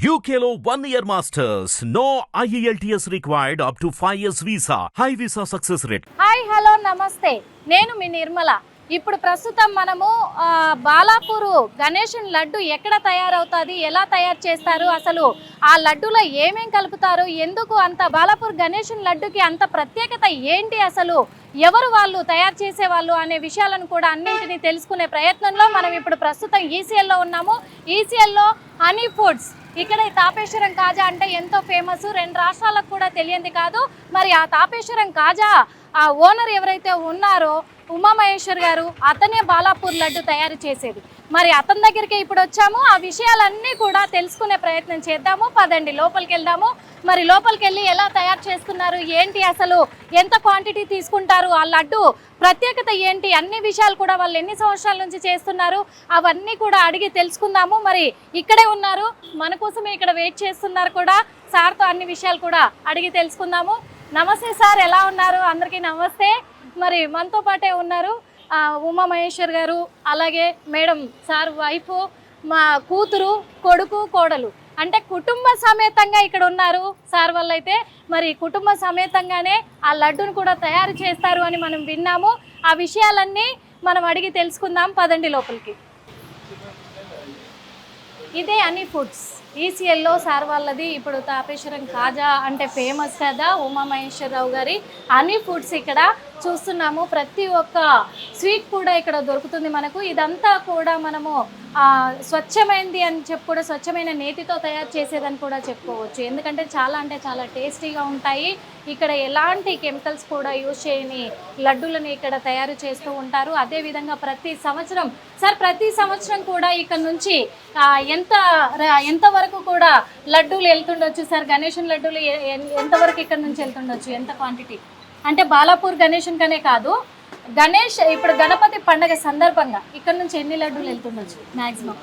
UKLO 1 year masters. No IELTS required up to 5 years visa. High visa success rate. Hi hello నమస్తే, నేను మీ నిర్మల. ఇప్పుడు ప్రస్తుతం మనము బాలాపూర్ గణేశుని లడ్డు ఎక్కడ తయారవుతుంది, ఎలా తయారు చేస్తారు, అసలు ఆ లడ్డులో ఏమేం కలుపుతారు, ఎందుకు అంత బాలాపూర్ గణేశుని లడ్డుకి అంత ప్రత్యేకత ఏంటి, అసలు ఎవరు వాళ్ళు తయారు చేసే వాళ్ళు అనే విషయాలను కూడా అన్నింటినీ తెలుసుకునే ప్రయత్నంలో మనం ఇప్పుడు ప్రస్తుతం ఈసీఎల్లో ఉన్నాము. ఈసీఎల్లో హనీ ఫుడ్స్, ఇక్కడ ఈ తాపేశ్వరం కాజా అంటే ఎంతో ఫేమస్, 2 రాష్ట్రాలకు కూడా తెలియంది కాదు. మరి ఆ తాపేశ్వరం కాజా ఆ ఓనర్ ఎవరైతే ఉన్నారో ఉమామహేశ్వర్ గారు, అతనే బాలాపూర్ లడ్డు తయారు చేసేది. మరి అతని దగ్గరికి ఇప్పుడు వచ్చాము, ఆ విషయాలన్నీ కూడా తెలుసుకునే ప్రయత్నం చేద్దాము. పదండి లోపలికి వెళ్దాము. మరి లోపలికి వెళ్ళి ఎలా తయారు చేస్తున్నారు, ఏంటి, అసలు ఎంత క్వాంటిటీ తీసుకుంటారు, ఆ లడ్డు ప్రత్యేకత ఏంటి, అన్ని విషయాలు కూడా వాళ్ళు ఎన్ని సంవత్సరాల నుంచి చేస్తున్నారు అవన్నీ కూడా అడిగి తెలుసుకుందాము. మరి ఇక్కడే ఉన్నారు, మన కోసమే ఇక్కడ వెయిట్ చేస్తున్నారు కూడా. సార్తో అన్ని విషయాలు కూడా అడిగి తెలుసుకుందాము. నమస్తే సార్, ఎలా ఉన్నారు? అందరికీ నమస్తే. మరి మనతో పాటే ఉన్నారు ఉమామహేశ్వర్ గారు, అలాగే మేడం, సార్ వైఫ్, మా కూతురు, కొడుకు, కోడలు, అంటే కుటుంబ సమేతంగా ఇక్కడ ఉన్నారు సార్ వాళ్ళైతే. మరి కుటుంబ సమేతంగానే ఆ లడ్డును కూడా తయారు చేస్తారు అని మనం విన్నాము. ఆ విషయాలన్నీ మనం అడిగి తెలుసుకుందాం. పదండి లోపలికి. ఇదే హనీ ఫుడ్స్, ఈసీఎల్లో సార్ వాళ్ళది. ఇప్పుడు తాపేశ్వరం కాజా అంటే ఫేమస్ కదా, ఉమామహేశ్వరరావు గారి హనీ ఫుడ్స్ ఇక్కడ చూస్తున్నాము. ప్రతి ఒక్క స్వీట్ కూడా ఇక్కడ దొరుకుతుంది మనకు. ఇదంతా కూడా మనము స్వచ్ఛమైనది అని చెప్పి కూడా, స్వచ్ఛమైన నేతితో తయారు చేసేదని కూడా చెప్పుకోవచ్చు. ఎందుకంటే చాలా అంటే చాలా టేస్టీగా ఉంటాయి. ఇక్కడ ఎలాంటి కెమికల్స్ కూడా యూజ్ చేయని లడ్డూలను ఇక్కడ తయారు చేస్తూ ఉంటారు. అదేవిధంగా ప్రతి సంవత్సరం ప్రతి సంవత్సరం కూడా ఇక్కడ నుంచి ఎంతవరకు కూడా లడ్డూలు వెళ్తుండొచ్చు సార్? గణేశుని లడ్డూలు ఎంతవరకు ఇక్కడ నుంచి వెళ్తుండొచ్చు, ఎంత క్వాంటిటీ? అంటే బాలాపూర్ గణేశుని కనే కాదు, గణేష్ ఇప్పుడు గణపతి పండగ సందర్భంగా ఇక్కడ నుంచి ఎన్ని లడ్డూలు వెళ్తుండొచ్చు మాక్సిమం?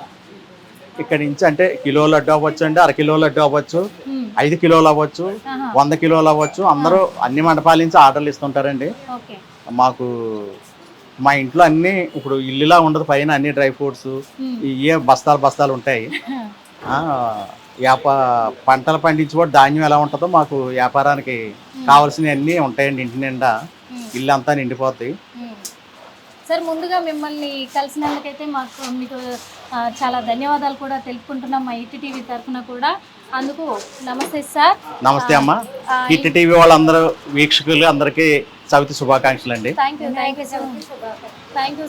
ఇక్కడ నుంచి అంటే కిలో లడ్డు అవ్వచ్చు అండి, 1/2 కిలో లడ్డు అవ్వచ్చు, 5 కిలోలు అవ్వచ్చు, 100 కిలోలు అవ్వచ్చు. అందరూ అన్ని మండపాల నుంచి ఆర్డర్లు ఇస్తుంటారండి. మాకు మా ఇంట్లో అన్ని ఇప్పుడు ఇల్లులా ఉండదు, పైన అన్ని డ్రై ఫ్రూట్స్ ఇవే బస్తాలు ఉంటాయి. పంటలు పండించుకోవడం ధాన్యం ఎలా ఉంటుందో మాకు వ్యాపారానికి కావాల్సినవి అన్నీ ఉంటాయండి. ఇంటి నిండా ఇల్లు అంతా నిండిపోతాయి. సార్, ముందుగా మిమ్మల్ని కలిసినందుకైతే మీకు చాలా ధన్యవాదాలు కూడా తెలుపుకుంటున్నాం మా ఈటీ టీవీ తరఫున కూడా. అందుకు నమస్తే సార్. నమస్తే అమ్మా. ఈటీ టీవీ వాళ్ళందరూ వీక్షకులు అందరికీ చవితి శుభాకాంక్షలు అండి. Thank you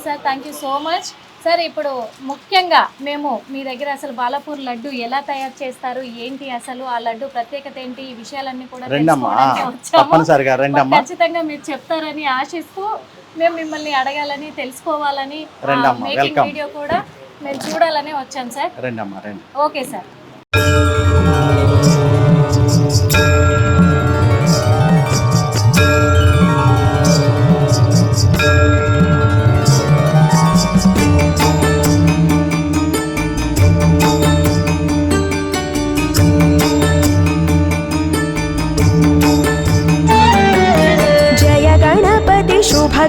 sir, thank you so much sir. ఇప్పుడు ముఖ్యంగా మేము మీ దగ్గర అసలు బాలాపూర్ లడ్డు ఎలా తయారు చేస్తారు, ఏంటి, అసలు ఆ లడ్డు ప్రత్యేకత ఏంటి, ఈ విషయాలన్నీ కూడా ఖచ్చితంగా మీరు చెప్తారని ఆశిస్తూ మేము మిమ్మల్ని అడగాలని, తెలుసుకోవాలని, మేకింగ్ వీడియో కూడా మేము చూడాలని వచ్చాం sir. Okay sir.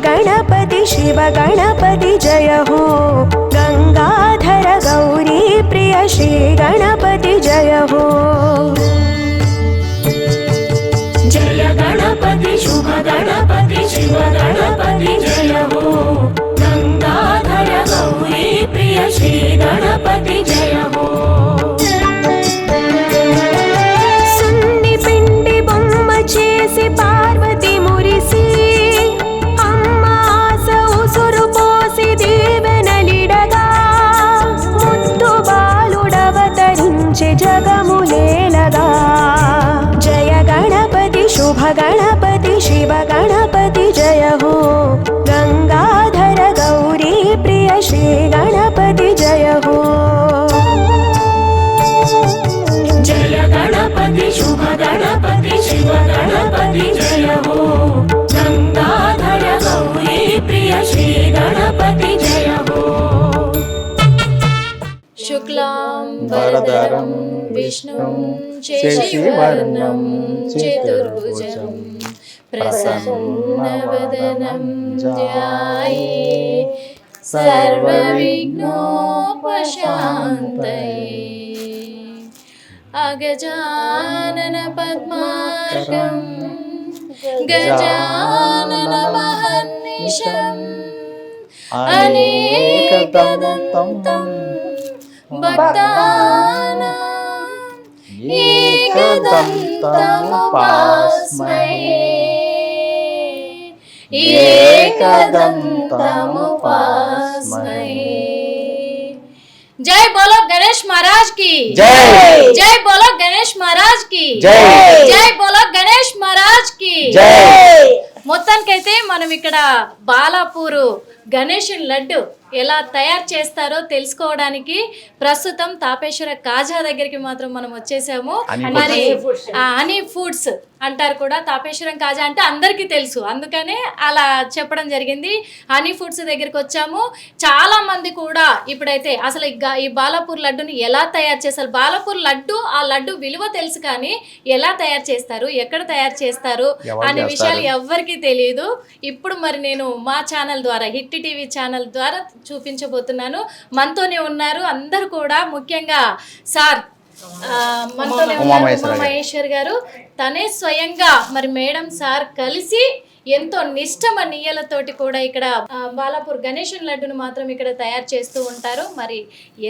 Ganapati Shiv Ganapati जय हो, गंगाधर गौरी प्रिय श्री गणपति जय हो। जय गणपति शुभ गणपति शिव गणपति जय हो, गंगाधर गौरी प्रिय श्री गणपति जय हो। सुन्नि पिंडी बొమ్మ చేసి పార్వతి మురిసి జగములేలగా. జయ గణపతి శుభ గణపతి శివ గణపతి జయ హో, గంగాధర గౌరీ ప్రియ శ్రీ గణపతి జయ హో. జయ గణపతి శుభ గణపతి శివ గణపతి జయ హో, గంగాధర గౌరీ ప్రియ శ్రీ గణపతి జయ హో. శుక్లాంబరధరం విష్ణుం శశివర్ణం చతుర్భుజం ప్రసన్నవదనం ధ్యాయే సర్వవిఘ్నోపశాంతయే. అగజానన పద్మార్కం గజానన మహర్నిశం అనేకదంతం భక్తానాం ఏకదంతముపాస్మహే ఏకదంతముపాస్మహే. జై బోలో గణేష్ మహారాజ్ కి జై. జై బోలో గణేష్ మహారాజ్ కి జై. జై బోలో గణేష్ మహారాజ్ కి జై. మొత్తానికైతే మనం ఇక్కడ బాలాపూరు గణేషన్ లడ్డు ఎలా తయారు చేస్తారో తెలుసుకోవడానికి ప్రస్తుతం తాపేశ్వర కాజా దగ్గరికి మాత్రం మనం వచ్చేసాము. మరి హనీ ఫుడ్స్ అంటారు కూడా, తాపేశ్వరం కాజా అంటే అందరికీ తెలుసు, అందుకనే అలా చెప్పడం జరిగింది. హనీ ఫుడ్స్ దగ్గరికి వచ్చాము. చాలా మంది కూడా ఇప్పుడైతే అసలు ఈ బాలాపూర్ లడ్డుని ఎలా తయారు చేస్తారు, బాలాపూర్ లడ్డు ఆ లడ్డు విలువ తెలుసు కానీ ఎలా తయారు చేస్తారు, ఎక్కడ తయారు చేస్తారు అనే విషయాలు ఎవ్వరికీ తెలియదు. ఇప్పుడు మరి నేను మా ఛానల్ ద్వారా, హిట్ టీవీ ఛానల్ ద్వారా చూపించబోతున్నాను. మనతోనే ఉన్నారు అందరు కూడా, ముఖ్యంగా సార్ మనతోనే ఉన్నారు ఉమామహేశ్వర్ గారు. తనే స్వయంగా మరి మేడం సార్ కలిసి ఎంతో నిష్టమ నియలతోటి కూడా ఇక్కడ బాలాపూర్ గణేషన్ లడ్డును మాత్రం ఇక్కడ తయారు చేస్తూ ఉంటారు. మరి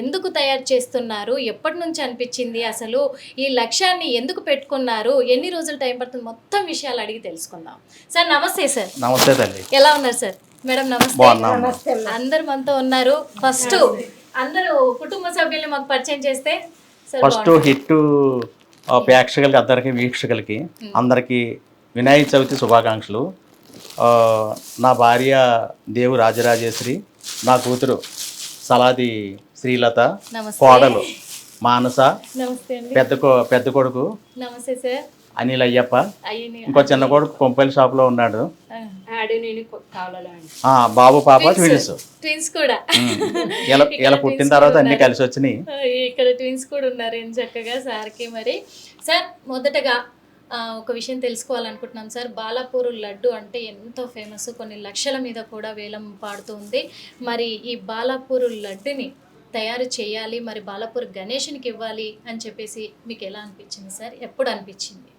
ఎందుకు తయారు చేస్తున్నారు, ఎప్పటి నుంచి అనిపించింది, అసలు ఈ లక్ష్యాన్ని ఎందుకు పెట్టుకున్నారు, ఎన్ని రోజులు టైం పడుతుంది, మొత్తం విషయాలు అడిగి తెలుసుకుందాం. సార్ నమస్తే. సార్ నమస్తే తల్లి. ఎలా ఉన్నారు సార్? మేడం నమస్తే. అందరు మనతో ఉన్నారు. ఫస్ట్ అందరూ కుటుంబ సభ్యుల్ని మాకు పరిచయం చేస్తే. ఫస్ట్ హిట్ ప్రేక్షకులకి అందరికి వీక్షకులకి అందరికీ వినాయక చవితి శుభాకాంక్షలు. నా భార్య దేవు రాజరాజేశ్వరి, నా కూతురు సలాది శ్రీలత, కోడలు మానస, పెద్ద కొడుకు నమస్తే సార్ అనిల్ అయ్యప్ప, ఇంకో చిన్న కొడుకు కొంపల్లి షాప్ లో ఉన్నాడు, బాబు పాప ట్విన్స్ కూడా. ఇలా పుట్టిన తర్వాత అన్ని కలిసి వచ్చినాయి. ఇక్కడ ట్విన్స్ కూడా ఉన్నారు ఏం చక్కగా సార్కి. మరి సార్ మొదటగా ఒక విషయం తెలుసుకోవాలనుకుంటున్నాం సార్. బాలాపూర్ లడ్డు అంటే ఎంతో ఫేమస్, కొన్ని లక్షల మీద కూడా వేలం పాడుతుంది. మరి ఈ బాలాపూర్ లడ్డుని తయారు చేయాలి, మరి బాలాపూర్ గణేషునికి ఇవ్వాలి అని చెప్పేసి మీకు ఎలా అనిపించింది సార్? ఎప్పుడు అనిపించింది?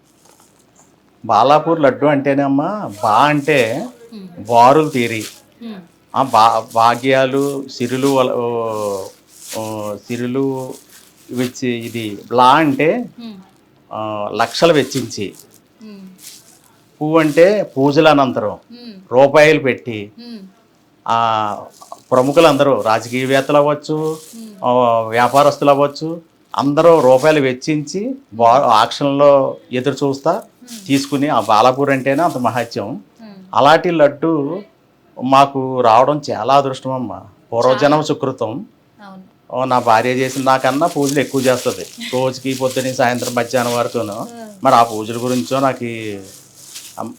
బాలాపూర్ లడ్డు అంటేనేమ్మా బా అంటే వారులు తీరి, భాగ్యాలు సిరులు వెచ్చి, ఇది లా అంటే లక్షలు వెచ్చించి, పువ్వు అంటే పూజల అనంతరం రూపాయలు పెట్టి ప్రముఖులందరూ రాజకీయవేత్తలు అవ్వచ్చు, వ్యాపారస్తులు అవ్వచ్చు, అందరూ రూపాయలు వెచ్చించి ఆక్షన్లో ఎదురు చూస్తా తీసుకుని, ఆ బాలాపూర్ అంటేనే అంత మహత్యం. అలాంటి లడ్డు మాకు రావడం చాలా అదృష్టం అమ్మ, పూర్వజన్మ సుకృతం. నా భార్య చేసిన నాకన్నా పూజలు ఎక్కువ చేస్తుంది, రోజుకి పొద్దున్న సాయంత్రం మధ్యాహ్నం వరకును. మరి ఆ పూజల గురించో నాకు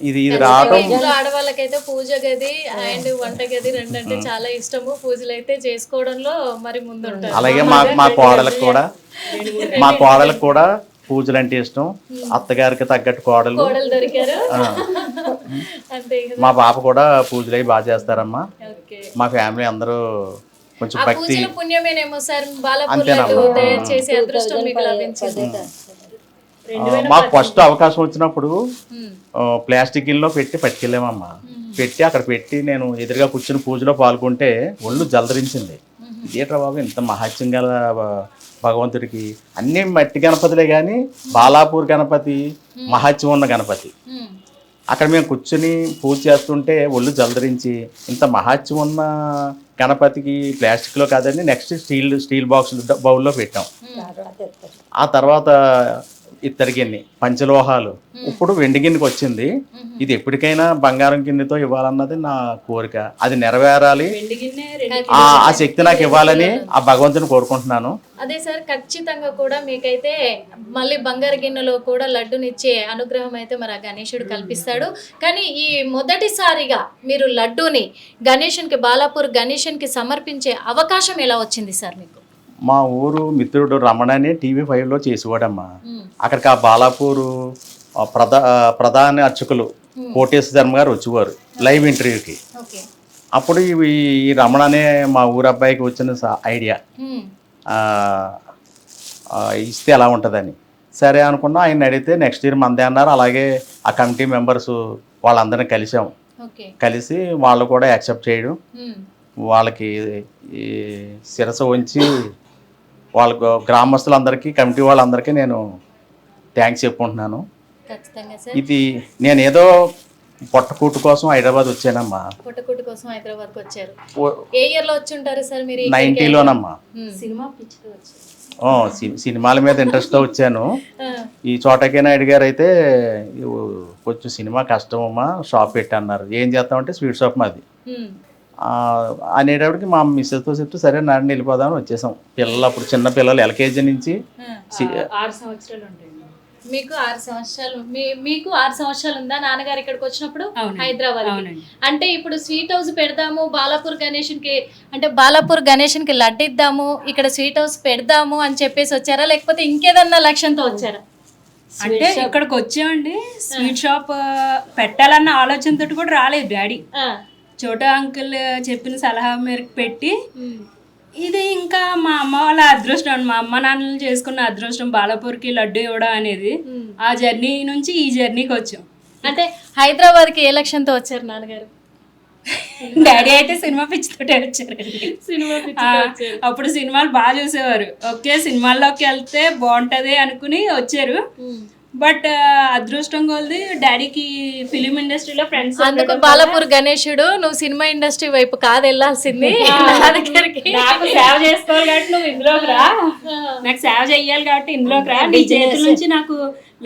ఇది రావడం. ఆడవాళ్ళకైతే పూజ గది అండ్ వంట గది రెండంటే చాలా ఇష్టము, పూజలు అయితే చేసుకోవడంలో మరి ముందుంటారు. అలాగే మా కోడలకు కూడా పూజలు అంటే ఇష్టం. అత్తగారికి తగ్గట్టు కోడలు దొరికారు. మా పాప కూడా పూజలు అవి బాగా చేస్తారమ్మా. మా ఫ్యామిలీ అందరూ కొంచెం భక్తి. పుణ్యమేనేమో సార్ బాలాపూర్ లడ్డు తయారు చేసే అదృష్టం మీకు లభించింది. మాకు ఫస్ట్ అవకాశం వచ్చినప్పుడు ప్లాస్టిక్ గిన్నెలో పెట్టి పట్టుకెళ్ళామమ్మా. పెట్టి అక్కడ పెట్టి నేను ఎదురుగా కూర్చుని పూజలో పాల్గొంటే ఒళ్ళు జలధరించింది. ఇదేట్రా బాబు ఇంత మహత్యం గల భగవంతుడికి, అన్ని మట్టి గణపతులే కానీ బాలాపూర్ గణపతి మహత్యం ఉన్న గణపతి. అక్కడ మేము కూర్చుని పూజ చేస్తుంటే ఒళ్ళు జలధరించి, ఇంత మహత్యం ఉన్న గణపతికి ప్లాస్టిక్లో కాదండి, నెక్స్ట్ స్టీల్ బాక్స్ బౌల్లో పెట్టాం. ఆ తర్వాత ఇత్తడి గిన్నె, పంచలోహాలు, ఇప్పుడు వెండి గిన్నెకి వచ్చింది. ఇది ఎప్పటికైనా బంగారం గిన్నెతో ఇవ్వాలన్నది నా కోరిక, అది నెరవేరాలి. ఆ శక్తి నాకు ఇవ్వాలని ఆ భగవంతుని కోరుకుంటున్నాను. అదే సార్, ఖచ్చితంగా కూడా మీకైతే మళ్ళీ బంగారు గిన్నెలో కూడా లడ్డునిచ్చే అనుగ్రహం అయితే మరి ఆ గణేశుడు కల్పిస్తాడు. కానీ ఈ మొదటిసారిగా మీరు లడ్డూని గణేశునికి, బాలాపూర్ గణేశునికి సమర్పించే అవకాశం ఎలా వచ్చింది సార్ మీకు? మా ఊరు మిత్రుడు రమణ అని TV5లో చేసేవాడమ్మా. అక్కడికి ఆ బాలాపూరు ప్రధాన అర్చకులు కోటేశ్వర శర్మ గారు వచ్చేవారు లైవ్ ఇంటర్వ్యూకి. అప్పుడు ఈ రమణ అనే మా ఊరు అబ్బాయికి వచ్చిన ఐడియా, ఇస్తే ఎలా ఉంటుందని. సరే అనుకున్నా. ఆయన అడిగితే నెక్స్ట్ ఇయర్ మందే అన్నారు. అలాగే ఆ కమిటీ మెంబర్స్ వాళ్ళందరినీ కలిసాం. ఓకే. కలిసి వాళ్ళు కూడా యాక్సెప్ట్ చేయడం, వాళ్ళకి ఈ శిరస ఉంచి వాళ్ళకు గ్రామస్తులందరికీ కమిటీ వాళ్ళందరికీ నేను థ్యాంక్స్ చెప్పుకుంటున్నాను. ఖచ్చితంగా సార్. ఇది నేను ఏదో పొట్టకూటు కోసం హైదరాబాద్ వచ్చానమ్మా. పుట్టకుట్టు కోసం హైదరాబాద్కి వచ్చారు. ఏ ఇయర్ లో వచ్చి ఉంటారు సార్ మీరు? 90లోనమ్మా. సినిమా పిచ్చితో వచ్చారు. సినిమాల మీద ఇంట్రెస్ట్తో వచ్చాను. ఈ చోటకే నాయుడు గారు అయితే కొంచెం సినిమా కష్టమమ్మా, షాప్ పెట్టి అన్నారు. ఏం చేస్తామంటే స్వీట్ షాప్ మాది అనేటప్పటికి మా మిస్సెస్తో చెప్తే సరే నాడిని వెళ్ళిపోదామని వచ్చేసాం. పిల్లలు అప్పుడు చిన్న పిల్లలు ఎల్కేజీ నుంచి 6 సంవత్సరాలు ఉంటాయి. మీకు 6 సంవత్సరాలు, మీకు 6 సంవత్సరాలు ఉందా నాన్నగారు ఇక్కడికి వచ్చినప్పుడు హైదరాబాద్? అంటే ఇప్పుడు స్వీట్ హౌస్ పెడదాము బాలాపూర్ గణేషన్కి, అంటే బాలాపూర్ గణేషన్కి లడ్డు ఇద్దాము, ఇక్కడ స్వీట్ హౌస్ పెడదాము అని చెప్పేసి వచ్చారా, లేకపోతే ఇంకేదన్నా లక్ష్యంతో వచ్చారా? అంటే ఇక్కడికి వచ్చామండి. స్వీట్ షాప్ పెట్టాలన్న ఆలోచనతో కూడా రాలేదు డాడీ. చోటా అంకుల్ చెప్పిన సలహా మేరకు పెట్టి, ఇది ఇంకా మా అమ్మ వాళ్ళ అదృష్టం, మా అమ్మ నాన్నలు చేసుకున్న అదృష్టం బాలాపూర్కి లడ్డు ఇవ్వడం అనేది. ఆ జర్నీ నుంచి ఈ జర్నీకి వచ్చాం. అంటే హైదరాబాద్కి ఏ లక్ష్యంతో వచ్చారు నాన్నగారు? డాడీ అయితే సినిమా పిచ్చితోటే వచ్చారండి. అప్పుడు సినిమాలు బాగా చూసేవారు. ఓకే సినిమాల్లోకి వెళ్తే బాగుంటది అనుకుని వచ్చారు. బట్ అదృష్టం కొలది డాడీకి ఫిలిం ఇండస్ట్రీలో ఫ్రెండ్స్. అందుకు బాలాపూర్ గణేశుడు నువ్వు సినిమా ఇండస్ట్రీ వైపు కాదు వెళ్ళాల్సింది, నాకు సేవ చేసుకోవాలి కాబట్టి నువ్వు ఇందులోకి రా, నాకు సేవ చెయ్యాలి కాబట్టి ఇందులోకి రా, నీ చేతుల నుంచి నాకు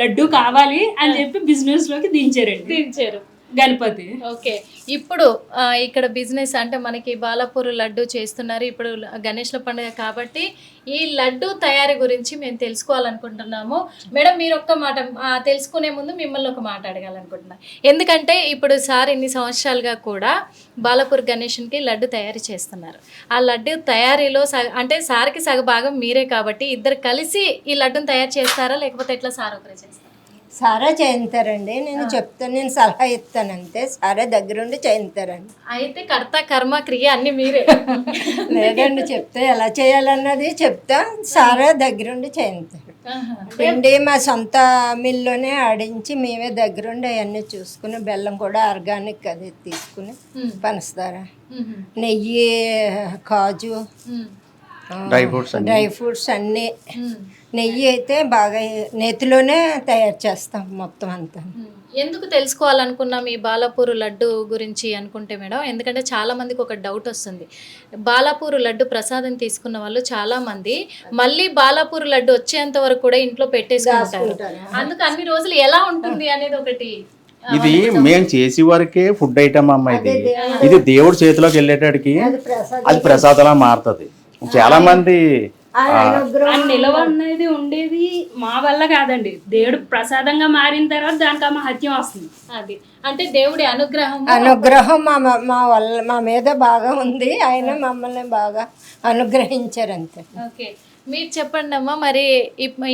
లడ్డు కావాలి అని చెప్పి బిజినెస్ లోకి దించారు గణపతి. ఓకే. ఇప్పుడు ఇక్కడ బిజినెస్ అంటే మనకి బాలాపూర్ లడ్డు చేస్తున్నారు. ఇప్పుడు గణేష్ల పండుగ కాబట్టి ఈ లడ్డు తయారీ గురించి మేము తెలుసుకోవాలనుకుంటున్నాము. మేడం మీరు ఒక్క మాట తెలుసుకునే ముందు మిమ్మల్ని ఒక మాట అడగాలనుకుంటున్నాను. ఎందుకంటే ఇప్పుడు సార్ ఇన్ని సంవత్సరాలుగా కూడా బాలాపూర్ గణేషన్కి లడ్డు తయారీ చేస్తున్నారు. ఆ లడ్డు తయారీలో అంటే సార్కి సగభాగం మీరే కాబట్టి ఇద్దరు కలిసి ఈ లడ్డును తయారు చేస్తారా, లేకపోతే ఎట్లా సార్ ఒకరే చేస్తారు? సారా చేయించారండి. నేను చెప్తాను, నేను సలహా ఇస్తానంతే, సారా దగ్గరుండి చేయించారండి. అయితే కర్త కర్మ క్రియ అన్ని మీరే? లేదండి, చెప్తే ఎలా చేయాలన్నది చెప్తా, సారా దగ్గరుండి చేయించారు. పిండి మా సొంత మిల్లులోనే ఆడించి మేమే దగ్గరుండి అవన్నీ చూసుకుని, బెల్లం కూడా ఆర్గానిక్ అది తీసుకుని, పంచదార, నెయ్యి, కాజు, డ్రై ఫ్రూట్స్ అన్నీ. నెయ్యి అయితే బాగా నేతిలోనే తయారు చేస్తాం మొత్తం అంతా. ఎందుకు తెలుసుకోవాలనుకున్నాం ఈ బాలాపూర్ లడ్డు గురించి అనుకుంటే మేడం, ఎందుకంటే చాలా మందికి ఒక డౌట్ వస్తుంది. బాలాపూర్ లడ్డు ప్రసాదం తీసుకున్న వాళ్ళు చాలా మంది మళ్ళీ బాలాపూర్ లడ్డు వచ్చేంత వరకు కూడా ఇంట్లో పెట్టేసుకుంటారు. అందుకు అన్ని రోజులు ఎలా ఉంటుంది అనేది ఒకటి. ఇది మేము చేసే వరకే ఫుడ్ ఐటమ్ అమ్మ. ఇది దేవుడి చేతిలోకి వెళ్ళేటడికి అది ప్రసాదంలా మారుతుంది. చాలా మంది నిలవ అనేది ఉండేది మా వల్ల కాదండి, దేవుడు ప్రసాదంగా మారిన తర్వాత దానికి ఆ మహత్యం వస్తుంది. అది అంటే దేవుడి అనుగ్రహం మా వల్ల మా మీద బాగా ఉంది. ఆయన మమ్మల్ని బాగా అనుగ్రహించారు అంతే. ఓకే. మీరు చెప్పండి అమ్మా, మరి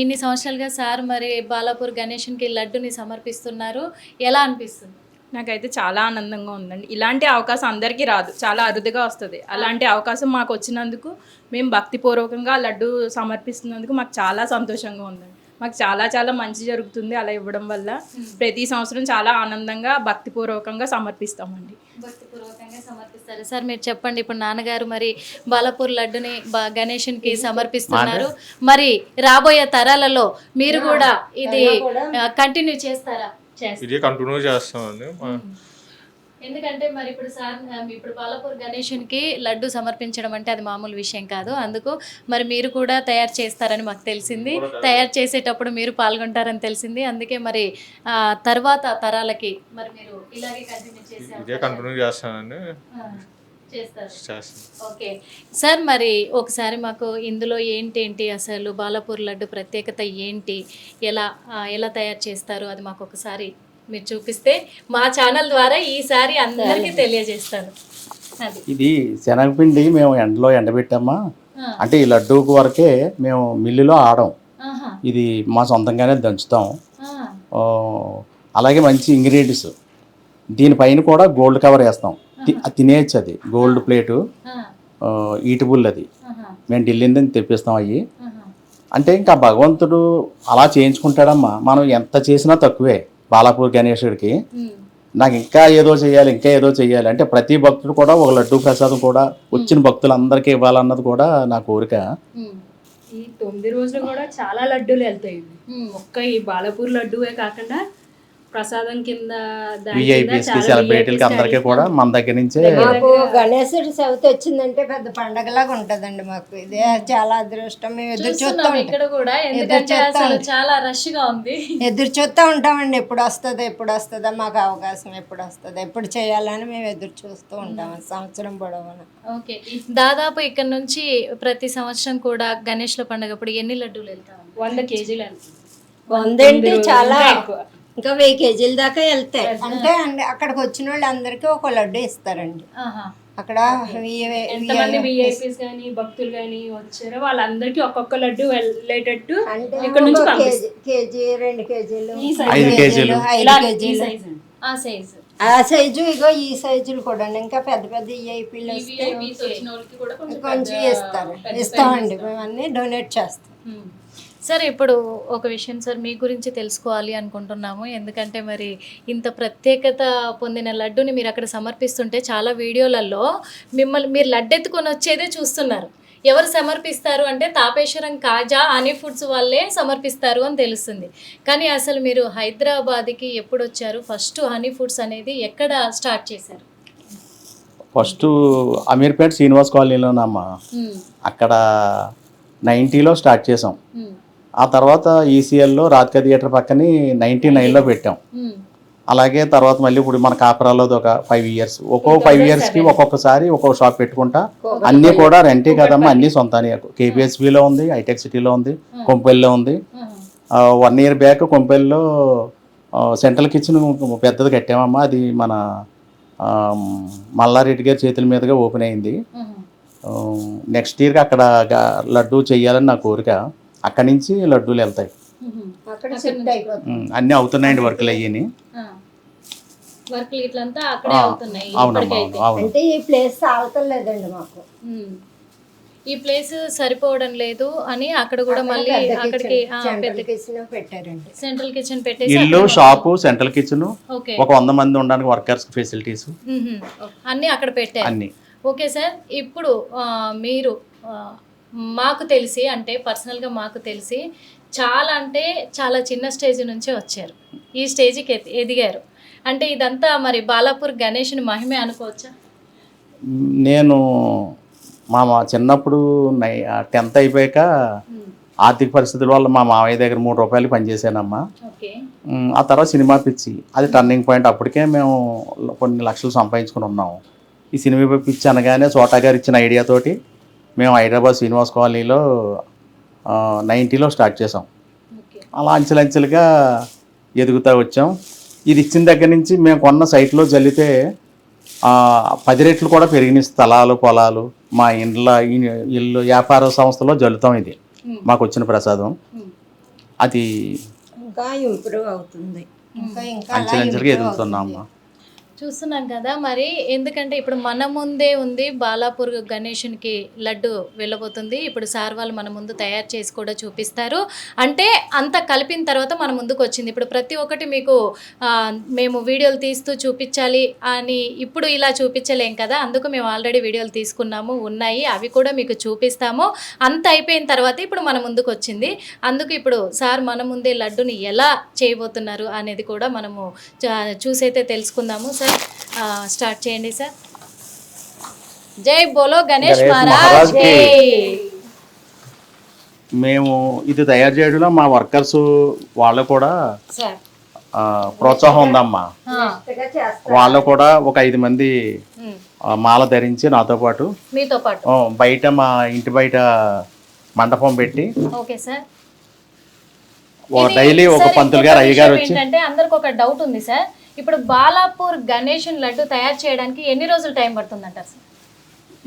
ఇన్ని సంవత్సరాలుగా సార్ మరి బాలాపూర్ గణేషన్కి లడ్డుని సమర్పిస్తున్నారు, ఎలా అనిపిస్తుంది? నాకైతే చాలా ఆనందంగా ఉందండి. ఇలాంటి అవకాశం అందరికీ రాదు, చాలా అరుదుగా వస్తుంది. అలాంటి అవకాశం మాకు వచ్చినందుకు, మేము భక్తిపూర్వకంగా లడ్డు సమర్పిస్తున్నందుకు మాకు చాలా సంతోషంగా ఉందండి. మాకు చాలా చాలా మంచి జరుగుతుంది అలా ఇవ్వడం వల్ల. ప్రతి సంవత్సరం చాలా ఆనందంగా భక్తిపూర్వకంగా సమర్పిస్తామండి. భక్తిపూర్వకంగా సమర్పిస్తారు. సార్ మీరు చెప్పండి, ఇప్పుడు నాన్నగారు మరి బాలాపూర్ లడ్డుని గణేషన్కి సమర్పిస్తున్నారు, మరి రాబోయే తరాలలో మీరు కూడా ఇది కంటిన్యూ చేస్తారా? ఇది కంటిన్యూ చేస్తామండి. ఎందుకంటే మరి ఇప్పుడు సార్ ఇప్పుడు బాలాపూర్ గణేషన్కి లడ్డు సమర్పించడం అంటే అది మామూలు విషయం కాదు. అందుకు మరి మీరు కూడా తయారు చేస్తారని మాకు తెలిసింది, తయారు చేసేటప్పుడు మీరు పాల్గొంటారని తెలిసింది. అందుకే మరి తర్వాత తరాలకి మరి మీరు ఇలాగే కంటిన్యూ చేస్తానండి. చేస్తారు. ఓకే సార్, మరి ఒకసారి మాకు ఇందులో ఏంటి అసలు బాలాపూర్ లడ్డు ప్రత్యేకత ఏంటి, ఎలా తయారు చేస్తారు అది మాకు ఒకసారి మీరు చూపిస్తే మా ఛానల్ ద్వారా ఈసారి అందరికీ తెలియజేస్తాను. ఇది శనగపిండి మేము ఎండబెట్టామా, అంటే ఈ లడ్డూకు వరకే మేము మిల్లులో ఆడం, ఇది మా సొంతంగానే దంచుతాం. అలాగే మంచి ఇంగ్రీడియంట్స్, దీనిపైన కూడా గోల్డ్ కవర్ వేస్తాం. తినేయచ్చు, అది గోల్డ్ ప్లేటు, ఈటబుల్, అది మేము ఢిల్లీ నుంచి తెప్పిస్తాం. అవి అంటే ఇంకా భగవంతుడు అలా చేయించుకుంటాడమ్మా. మనం ఎంత చేసినా తక్కువే బాలాపూర్ గణేశుడికి. నాకు ఇంకా ఏదో చేయాలి అంటే ప్రతి భక్తుడు కూడా ఒక లడ్డూ ప్రసాదం కూడా వచ్చిన భక్తులందరికీ ఇవ్వాలన్నది కూడా నా కోరిక. ఈ 9 రోజులు కూడా చాలా లడ్డూలు వెళ్తాయి. ఒక్క ఈ బాలాపూర్ లడ్డూయే కాకుండా ప్రసాదం కింద విఐపీస్కి సెలబ్రిటీలకి అందరికీ కూడా మన దగ్గర నుంచే. మాకు గణేశుడి చవితి వచ్చిందంటే పెద్ద పండగలాగా ఉంటదండి. మాకు ఇదే చాలా అదృష్టం. మేము ఎదురు చూస్తూ ఇక్కడ కూడా ఎందుకంటే అసలు చాలా రష్ గా ఉంది. ఎదురు చూస్తూ ఉంటామండి. ఎప్పుడు వస్తుందా మాకు అవకాశం, ఎప్పుడు చేయాలని మేము ఎదురు చూస్తూ ఉంటాం సంవత్సరం పొడవునా. ఓకే, దాదాపు ఇక్కడ నుంచి ప్రతి సంవత్సరం కూడా గణేష్ల పండుగ అప్పుడు ఎన్ని లడ్డూలు వెళ్తాం? 100 కేజీలు వెళ్తాయి. 100 ఏంటి, చాలా ఎక్కువ. ఇంకా 1000 కేజీల దాకా వెళ్తాయి. అంటే అక్కడికి వచ్చిన వాళ్ళు అందరికీ ఒక లడ్డు ఇస్తారండి. అక్కడ ఎంతమంది విఐపీస్ కానీ భక్తులు కానీ వచ్చారో వాళ్ళందరికీ ఒక్కొక్క లడ్డు వెళ్ళేటట్టు ఇక్కడ నుంచి కేజీ 2 కేజీలు 5 కేజీలు ఆ సైజు. ఇగో ఈ సైజులు కూడా ఇంకా పెద్ద పెద్ద విఐపీలు కొంచెం ఇస్తామండి. మేము అన్ని డొనేట్ చేస్తాం. సార్ ఇప్పుడు ఒక విషయం సార్ మీ గురించి తెలుసుకోవాలి అనుకుంటున్నాము. ఎందుకంటే మరి ఇంత ప్రత్యేకత పొందిన లడ్డుని మీరు అక్కడ సమర్పిస్తుంటే చాలా వీడియోలలో మీరు లడ్డు ఎత్తుకొని వచ్చేదే చూస్తున్నారు. ఎవరు సమర్పిస్తారు అంటే తాపేశ్వరం కాజా హనీ ఫుడ్స్ వాళ్ళే సమర్పిస్తారు అని తెలుస్తుంది. కానీ అసలు మీరు హైదరాబాద్కి ఎప్పుడు వచ్చారు? ఫస్ట్ హనీ ఫుడ్స్ అనేది ఎక్కడ స్టార్ట్ చేశారు? ఫస్ట్ అమీర్పేట శ్రీనివాస్ కాలనీలోనమ్మా. అక్కడ 90లో స్టార్ట్ చేసాం. ఆ తర్వాత ఈసీఎల్లో రాధికా థియేటర్ పక్కని 99లో పెట్టాం. అలాగే తర్వాత మళ్ళీ ఇప్పుడు మన కాపురాలోది ఒక 5 ఇయర్స్. ఒక్కో 5 ఇయర్స్కి ఒక్కొక్కసారి ఒక్కొక్క షాప్ పెట్టుకుంటా. అన్నీ కూడా రెంటే కదమ్మా, అన్నీ సొంతానే. కేపీహెచ్బిలో ఉంది, హైటెక్ సిటీలో ఉంది, కొంపెల్లో ఉంది. 1 ఇయర్ బ్యాక్ కొంపెల్లో సెంట్రల్ కిచెన్ పెద్దది కట్టామమ్మా. అది మన మల్లారెడ్డి గారి చేతుల మీదుగా ఓపెన్ అయింది. నెక్స్ట్ ఇయర్కి అక్కడ లడ్డూ చెయ్యాలని నా కోరిక. అక్కడి నుంచి లడ్డూలు వెళ్తాయి. అన్నీ అవుతున్నాయండి వర్క్లు అయ్యి. అంటే ఈ ప్లేస్ సాగుతలేదండి మాకు. ఈ ప్లేస్ సరిపోవడం లేదు అని అక్కడ కూడా మళ్ళీ అక్కడికి పెట్టారండి. సెంట్రల్ కిచెన్ పెట్టేసి ఇల్లు, షాపు, సెంట్రల్ కిచెన్, ఒక 100 మంది ఉండడానికి వర్కర్స్ ఫెసిలిటీస్ అన్నీ అక్కడ పెట్టారు. అన్ని ఓకే సార్, ఇప్పుడు మీరు మాకు తెలిసి అంటే పర్సనల్గా మాకు తెలిసి చాలా అంటే చాలా చిన్న స్టేజ్ నుంచే వచ్చారు, ఈ స్టేజ్కి ఎదిగారు. అంటే ఇదంతా మరి బాలాపూర్ గణేష్ని మహిమే అనుకోవచ్చా? నేను మా చిన్నప్పుడు 10th అయిపోయాక ఆర్థిక పరిస్థితుల వల్ల మా మామయ్య దగ్గర 3 రూపాయలు పనిచేశానమ్మా. ఆ తర్వాత సినిమా పిచ్చి, అది టర్నింగ్ పాయింట్. అప్పటికే మేము కొన్ని లక్షలు సంపాదించుకుని ఉన్నాము. ఈ సినిమా పిచ్చి అనగానే చోటా గారు ఇచ్చిన ఐడియాతోటి మేము హైదరాబాద్ శ్రీనివాస్ కాలనీలో 90లో స్టార్ట్ చేసాం. అలా అంచెలంచెలుగా ఎదుగుతూ వచ్చాం. ఇది ఇచ్చిన దగ్గర నుంచి మేము కొన్న సైట్లో జల్లితే 10 రెట్లు కూడా పెరిగిన స్థలాలు, పొలాలు, మా ఇల్లు వ్యాపార సంస్థలో జల్లుతాం. ఇది మాకు వచ్చిన ప్రసాదం. అది ఇంకా ఇంప్రూవ్ అవుతుంది. అంచెలంచెలుగా ఎదుగుతున్నామ్మా. చూస్తున్నాం కదా మరి. ఎందుకంటే ఇప్పుడు మన ముందే ఉంది బాలాపూర్ గణేషునికి లడ్డు వెళ్ళబోతుంది. ఇప్పుడు సార్ వాళ్ళు మన ముందు తయారు చేసి కూడా చూపిస్తారు. అంటే అంత కలిపిన తర్వాత మన ముందుకు వచ్చింది. ఇప్పుడు ప్రతి ఒక్కటి మీకు మేము వీడియోలు తీస్తూ చూపించాలి అని ఇప్పుడు ఇలా చూపించలేం కదా. అందుకు మేము ఆల్రెడీ వీడియోలు తీసుకున్నాము, ఉన్నాయి, అవి కూడా మీకు చూపిస్తాము. అంత అయిపోయిన తర్వాత ఇప్పుడు మన ముందుకు వచ్చింది. అందుకు ఇప్పుడు సార్ మన ముందే లడ్డుని ఎలా చేయబోతున్నారు అనేది కూడా మనము చూసైతే తెలుసుకుందాము. సార్ స్టార్ట్ చేయండి సార్. జై బోలో గణేష్ మహారాజ్ కి. మేము ఇది తయారు చేయడంలో మా వర్కర్స్ వాళ్ళు కూడా ప్రోత్సాహం ఉందమ్మా. వాళ్ళు కూడా ఒక 5 మంది మాల ధరించి నాతో పాటు మీతో పాటు బయట మా ఇంటి బయట మండపం పెట్టి డైలీ ఒక పంతులు గారు అయ్యగారు వచ్చి. ఏంటంటే అందరికి ఒక డౌట్ ఉంది సార్. ఇప్పుడు బాలాపూర్ గణేష్ లడ్డు తయారు చేయడానికి ఎన్ని రోజులు టైం పడుతుందంటారు సార్?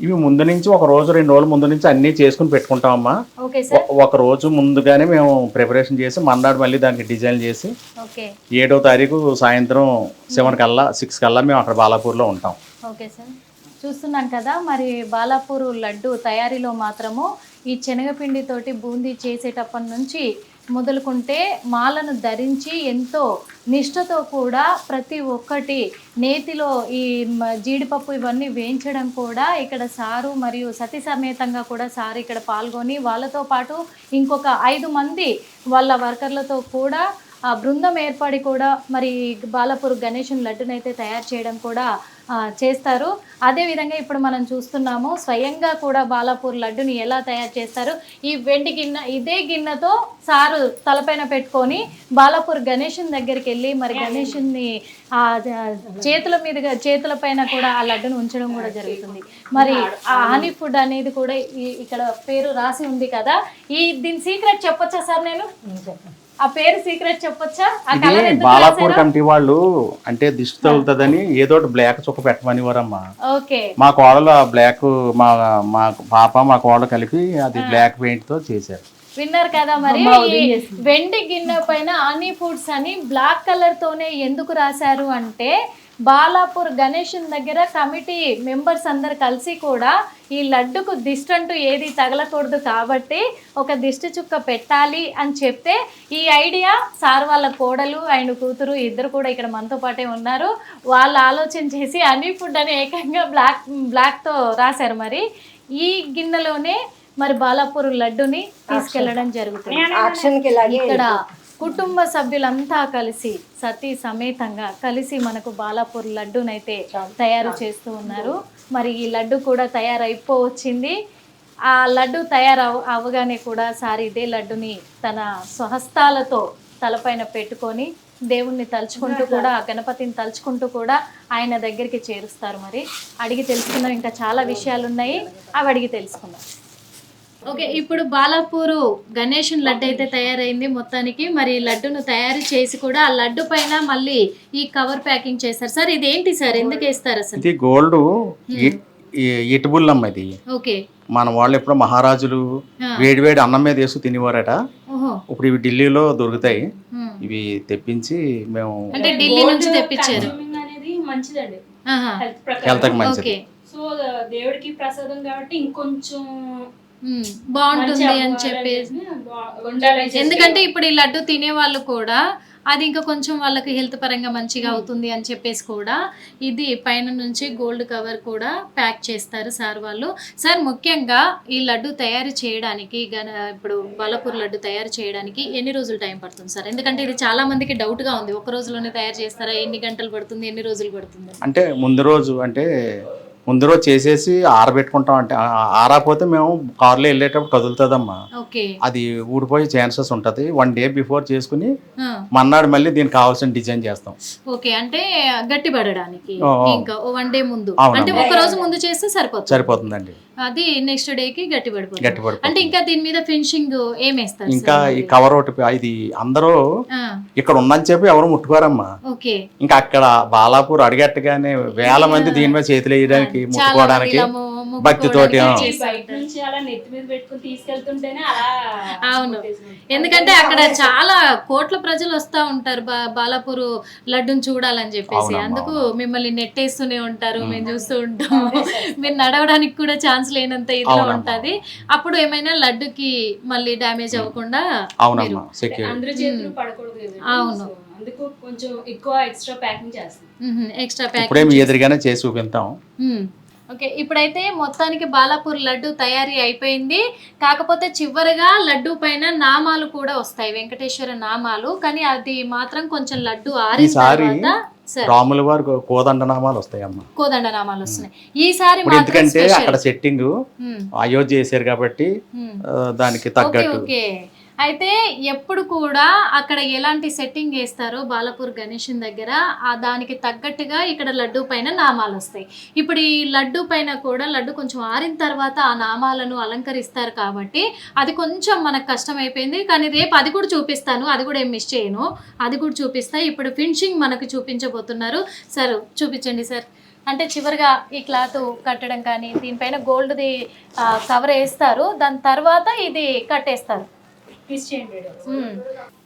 ఇవి ముందు నుంచి 1 రోజు 2 రోజుల ముందు నుంచి అన్ని చేసుకుని పెట్టుకుంటామమ్మా. Okay sir. 1 రోజు ముందుగానే మేము ప్రిపరేషన్ చేసి మన్నాడు మళ్ళీ దానికి డిజైన్ చేసి 7వ తారీఖు సాయంత్రం 6 కల్లా మేము అక్కడ బాలాపూర్లో ఉంటాం. ఓకే సార్, చూస్తున్నాం కదా మరి బాలాపూర్ లడ్డు తయారీలో మాత్రము ఈ శనగపిండితోటి బూందీ చేసేటప్పటి నుంచి మొదలుకుంటే మాలను ధరించి ఎంతో నిష్ఠతో కూడా ప్రతి ఒక్కటి నేతిలో ఈ జీడిపప్పు ఇవన్నీ వేయించడం కూడా ఇక్కడ సారు మరియు సతీ సమేతంగా కూడా సారు ఇక్కడ పాల్గొని వాళ్ళతో పాటు ఇంకొక 5 మంది వాళ్ళ వర్కర్లతో కూడా ఆ బృందం ఏర్పడి కూడా మరి బాలాపూర్ గణేశుని లడ్డునైతే తయారు చేయడం కూడా చేస్తారు. అదేవిధంగా ఇప్పుడు మనం చూస్తున్నాము స్వయంగా కూడా బాలాపూర్ లడ్డుని ఎలా తయారు చేస్తారు. ఈ వెండి గిన్నె ఇదే గిన్నెతో సారు తలపైన పెట్టుకొని బాలాపూర్ గణేశుని దగ్గరికి వెళ్ళి మరి గణేశుని ఆ చేతుల పైన కూడా ఆ లడ్డును ఉంచడం కూడా జరుగుతుంది. మరి ఆ హనీ ఫుడ్ అనేది కూడా ఇక్కడ పేరు రాసి ఉంది కదా, దీని సీక్రెట్ చెప్పొచ్చా సార్? నేను ఆ పేరు సీక్రెట్ చెప్పొచ్చా? బాలాపూర్ కమిటీ వాళ్ళు అంటే దిష్టి తగులుతుందని ఏదో బ్లాక్ చుక్క పెట్టమని వారమ్మా. ఓకే, మా కోడలు బ్లాక్ మా పాప మా కోడలు కలిపి అది బ్లాక్ పెయింట్ తో చేశారు. విన్నారు కదా. మరి వెండి గిన్నె పైన హనీ ఫుడ్స్ అని బ్లాక్ కలర్ తోనే ఎందుకు రాశారు అంటే బాలాపూర్ గణేశుని దగ్గర కమిటీ మెంబర్స్ అందరు కలిసి కూడా ఈ లడ్డుకు దిష్టి అంటూ ఏది తగలకూడదు కాబట్టి ఒక దిష్టి చుక్క పెట్టాలి అని చెప్తే ఈ ఐడియా సార్ వాళ్ళ కోడలు అండ్ కూతురు ఇద్దరు కూడా ఇక్కడ మనతో పాటే ఉన్నారు. వాళ్ళు ఆలోచన చేసి హనీ ఫుడ్ అని ఏకంగా బ్లాక్తో రాశారు. మరి ఈ గిన్నెలోనే మరి బాలాపూర్ లడ్డుని తీసుకెళ్లడం జరుగుతుంది. ఇక్కడ కుటుంబ సభ్యులంతా కలిసి సతీ సమేతంగా కలిసి మనకు బాలాపూర్ లడ్డునైతే తయారు చేస్తూ ఉన్నారు. మరి ఈ లడ్డు కూడా తయారైపోవచ్చింది. ఆ లడ్డు అవ్వగానే కూడా సార్ ఇదే లడ్డుని తన స్వహస్తాలతో తలపైన పెట్టుకొని దేవుణ్ణి తలుచుకుంటూ కూడా ఆ గణపతిని తలుచుకుంటూ కూడా ఆయన దగ్గరికి చేరుస్తారు. మరి అడిగి తెలుసుకుందాం, ఇంకా చాలా విషయాలు ఉన్నాయి, అవి అడిగి తెలుసుకుందాం. ఓకే, ఇప్పుడు బాలాపూరు గణేశుని లడ్డు అయితే తయారైంది మొత్తానికి. మరి లడ్డును తయారు చేసి కూడా ఆ లడ్డు పైన మళ్ళీ ఈ కవర్ ప్యాకింగ్ చేస్తారు. సార్ ఇదేంటి సార్, ఎందుకు వేస్తారు అసలు? ఇది గోల్డ్ ఇటుబుల్లమ్మ. ఇది ఓకే, మన వాళ్ళు ఎప్పుడో మహారాజులు వేడి అన్నం మీద వేసి తినేవారట. ఇప్పుడు ఇవి ఢిల్లీలో దొరుకుతాయి. ఇవి తెప్పించి మేము అంటే ఢిల్లీ నుంచి తెప్పించారు. మంచిదండి, హెల్త్ కి మంచిది. సో దేవుడికి ప్రసాదం కాబట్టి ఇంకొంచెం బాగుంటుంది అని చెప్పేసి, ఎందుకంటే ఇప్పుడు ఈ లడ్డు తినే వాళ్ళు కూడా అది ఇంకా కొంచెం వాళ్ళకి హెల్త్ పరంగా మంచిగా అవుతుంది అని చెప్పేసి కూడా ఇది పైన నుంచి గోల్డ్ కవర్ కూడా ప్యాక్ చేస్తారు సార్ వాళ్ళు. సార్ ముఖ్యంగా ఈ లడ్డు తయారు చేయడానికి ఇప్పుడు బాలాపూర్ లడ్డు తయారు చేయడానికి ఎన్ని రోజులు టైం పడుతుంది సార్? ఎందుకంటే ఇది చాలా మందికి డౌట్ గా ఉంది, ఒక రోజులోనే తయారు చేస్తారా, ఎన్ని గంటలు పడుతుంది, ఎన్ని రోజులు పడుతుంది? అంటే ముందు రోజు చేసేసి ఆరబెట్టుకుంటాం. అంటే ఆరకపోతే మేము కారులో వెళ్ళేటప్పుడు కదులుతుందమ్మా, అది ఊడిపోయే ఛాన్సెస్ ఉంటది. 1 day బిఫోర్ చేసుకుని మన్నాడు మళ్ళీ దీనికి కావాల్సిన డిజైన్ చేస్తాం. ఓకే, అంటే గట్టి పడడానికి ఇంకా 1 day ముందు, అంటే ఒక రోజు ముందు చేస్తే సరిపోతుందండి. అది నెక్స్ట్ డే కి గట్టి పడిపోతుంది. అంటే ఇంకా దీని మీద ఫినిషింగ్ ఏం వేస్తారు? ఇంకా ఈ కవర్ ఒకటి, ఇది అందరూ ఇక్కడ ఉందని చెప్పి ఎవరు ముట్టుకోరమ్మా. ఇంకా అక్కడ బాలాపూర్ అడిగట్టగానే వేల మంది దీని మీద చేతులు వేయడానికి ముట్టుకోవడానికి భక్తితోటి. అవును, ఎందుకంటే అక్కడ చాలా కోట్ల ప్రజలు వస్తా ఉంటారు బాలాపూర్ లడ్డును చూడాలని చెప్పేసి, అందుకు మిమ్మల్ని నెట్టేస్తూనే ఉంటారు, మేము చూస్తూ ఉంటాము. మీరు నడవడానికి కూడా ఛాన్స్ లేనంత ఇదిలో ఉంటది. అప్పుడు ఏమైనా లడ్డుకి మళ్ళీ డ్యామేజ్ అవ్వకుండా అందరూ చేతులు పడకూడదు. అవును, అందుకు కొంచెం ఎక్కువ ఎక్స్ట్రా ప్యాకింగ్ చేస్తాం. ఎక్స్ట్రా ప్యాకింగ్ ఎదురుగానే చేసి చూపిస్తాం. ఓకే, ఇప్పుడైతే మొత్తానికి బాలాపూర్ లడ్డు తయారీ అయిపోయింది. కాకపోతే చివరిగా లడ్డు పైన నామాలు కూడా వస్తాయి, వెంకటేశ్వర నామాలు. కానీ అది మాత్రం కొంచెం లడ్డు ఆరిన తర్వాత రాముల వారు కోదండ నామాలు వస్తాయి అమ్మ, కోదండ నామాలు వస్తున్నాయి ఈసారి. ఎందుకంటే అక్కడ సెట్టింగ్ అయోధ్య చేశారు కాబట్టి దానికి తగ్గట్టు. అయితే ఎప్పుడు కూడా అక్కడ ఎలాంటి సెట్టింగ్ వేస్తారో బాలాపూర్ గణేశుని దగ్గర దానికి తగ్గట్టుగా ఇక్కడ లడ్డు పైన నామాలు వస్తాయి. ఇప్పుడు ఈ లడ్డు పైన కూడా లడ్డు కొంచెం ఆరిన తర్వాత ఆ నామాలను అలంకరిస్తారు కాబట్టి అది కొంచెం మనకు కష్టం అయిపోయింది. కానీ రేపు అది కూడా చూపిస్తాను, అది కూడా ఏం మిస్ చేయను, అది కూడా చూపిస్తా. ఇప్పుడు ఫినిషింగ్ మనకు చూపించబోతున్నారు సార్, చూపించండి సార్. అంటే చివరిగా ఈ క్లాత్ కట్టడం కానీ దీనిపైన గోల్డ్ది కవర్ వేస్తారు, దాని తర్వాత ఇది కట్టేస్తారు.